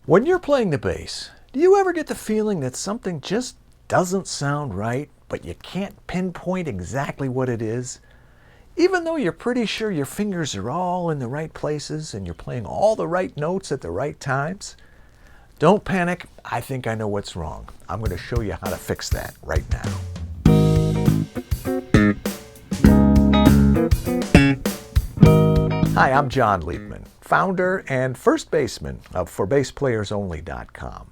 When you're playing the bass, do you ever get the feeling that something just doesn't sound right, but you can't pinpoint exactly what it is? Even though you're pretty sure your fingers are all in the right places and you're playing all the right notes at the right times? Don't panic, I think I know what's wrong. I'm going to show you how to fix that right now. Hi, I'm John Liebman, founder and first baseman of ForBassPlayersOnly.com.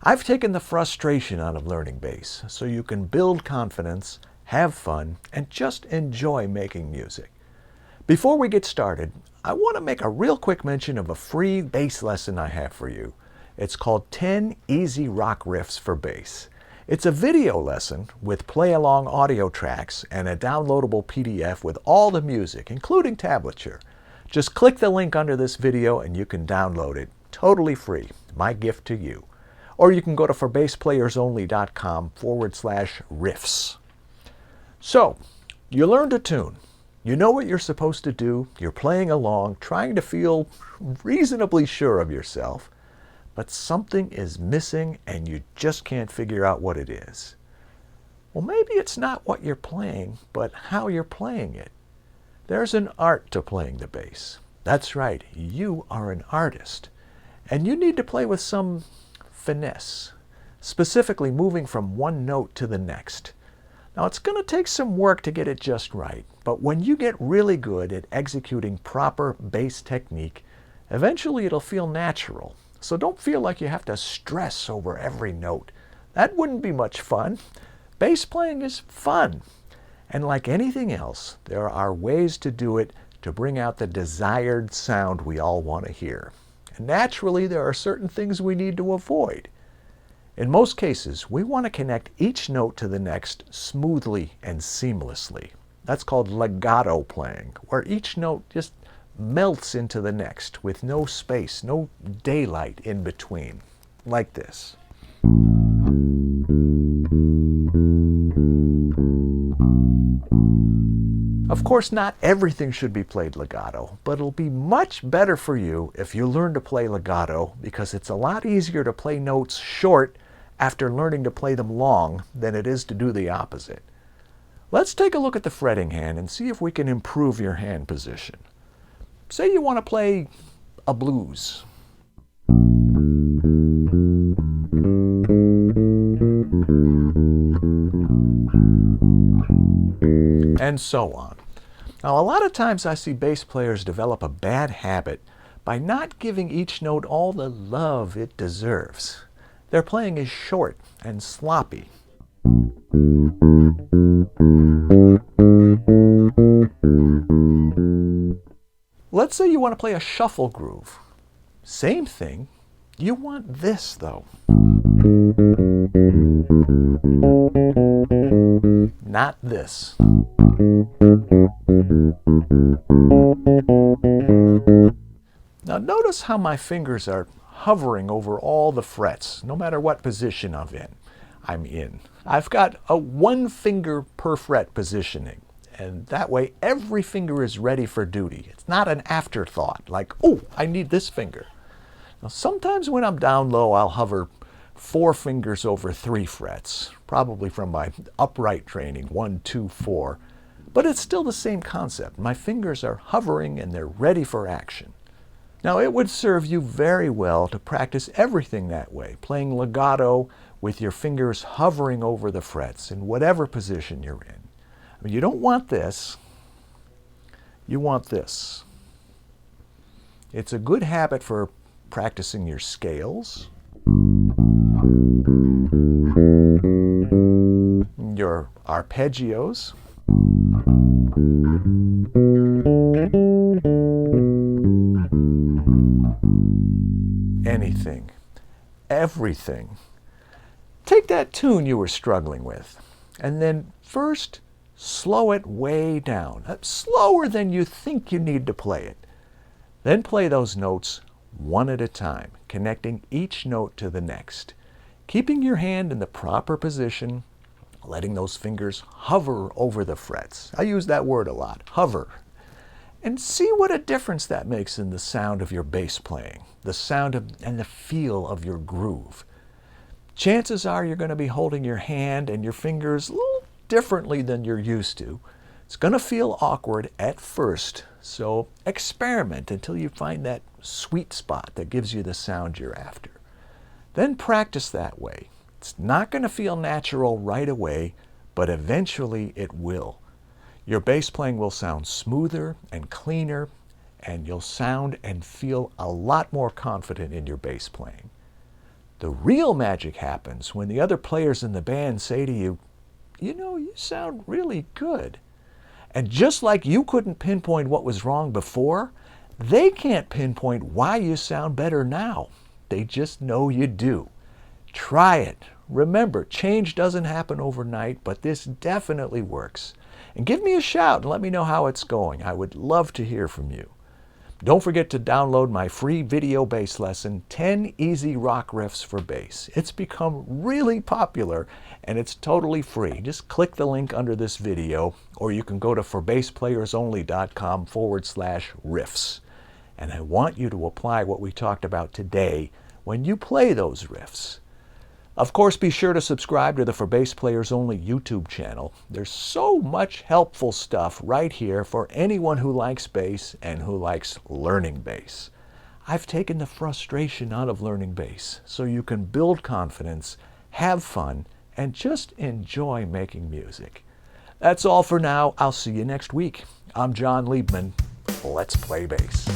I've taken the frustration out of learning bass so you can build confidence, have fun, and just enjoy making music. Before we get started, I want to make a real quick mention of a free bass lesson I have for you. It's called 10 Easy Rock Riffs for Bass. It's a video lesson with play-along audio tracks and a downloadable PDF with all the music, including tablature. Just click the link under this video and you can download it totally free. My gift to you. Or you can go to ForBassPlayersOnly.com/riffs. So, you learned a tune. You know what you're supposed to do. You're playing along, trying to feel reasonably sure of yourself. But something is missing and you just can't figure out what it is. Well, maybe it's not what you're playing, but how you're playing it. There's an art to playing the bass. That's right, you are an artist. And you need to play with some finesse, specifically moving from one note to the next. Now, it's going to take some work to get it just right, but when you get really good at executing proper bass technique, eventually it'll feel natural. So don't feel like you have to stress over every note. That wouldn't be much fun. Bass playing is fun. And like anything else, there are ways to do it to bring out the desired sound we all want to hear. And naturally, there are certain things we need to avoid. In most cases, we want to connect each note to the next smoothly and seamlessly. That's called legato playing, where each note just melts into the next with no space, no daylight in between, like this. Of course, not everything should be played legato, but it'll be much better for you if you learn to play legato because it's a lot easier to play notes short after learning to play them long than it is to do the opposite. Let's take a look at the fretting hand and see if we can improve your hand position. Say you want to play a blues. And so on. Now, a lot of times I see bass players develop a bad habit by not giving each note all the love it deserves. Their playing is short and sloppy. Let's say you want to play a shuffle groove. Same thing. You want this, though. Not this. Now notice how my fingers are hovering over all the frets, no matter what position I'm in. I've got a one finger per fret positioning, and that way every finger is ready for duty. It's not an afterthought, like, oh, I need this finger. Now sometimes when I'm down low, I'll hover 4 fingers over 3 frets, probably from my upright training, 1, 2, 4. But it's still the same concept. My fingers are hovering and they're ready for action. Now, it would serve you very well to practice everything that way, playing legato with your fingers hovering over the frets in whatever position you're in. I mean, you don't want this. You want this. It's a good habit for practicing your scales, your arpeggios, anything, everything. Take that tune you were struggling with, and then first slow it way down, slower than you think you need to play it. Then play those notes one at a time, connecting each note to the next, keeping your hand in the proper position, letting those fingers hover over the frets. I use that word a lot, hover. and see what a difference that makes in the sound of your bass playing, the sound of, and the feel of your groove. Chances are you're going to be holding your hand and your fingers a little differently than you're used to. It's going to feel awkward at first, so experiment until you find that sweet spot that gives you the sound you're after. Then practice that way. It's not going to feel natural right away, but eventually it will. Your bass playing will sound smoother and cleaner, and you'll sound and feel a lot more confident in your bass playing. The real magic happens when the other players in the band say to you, you know, you sound really good. And just like you couldn't pinpoint what was wrong before, they can't pinpoint why you sound better now. They just know you do. Try it. Remember, change doesn't happen overnight, but this definitely works. And give me a shout and let me know how it's going. I would love to hear from you. Don't forget to download my free video bass lesson, 10 Easy Rock Riffs for Bass. It's become really popular and it's totally free. Just click the link under this video, or you can go to ForBassPlayersOnly.com/riffs. And I want you to apply what we talked about today when you play those riffs. Of course, be sure to subscribe to the For Bass Players Only YouTube channel. There's so much helpful stuff right here for anyone who likes bass and who likes learning bass. I've taken the frustration out of learning bass so you can build confidence, have fun, and just enjoy making music. That's all for now. I'll see you next week. I'm John Liebman. Let's play bass.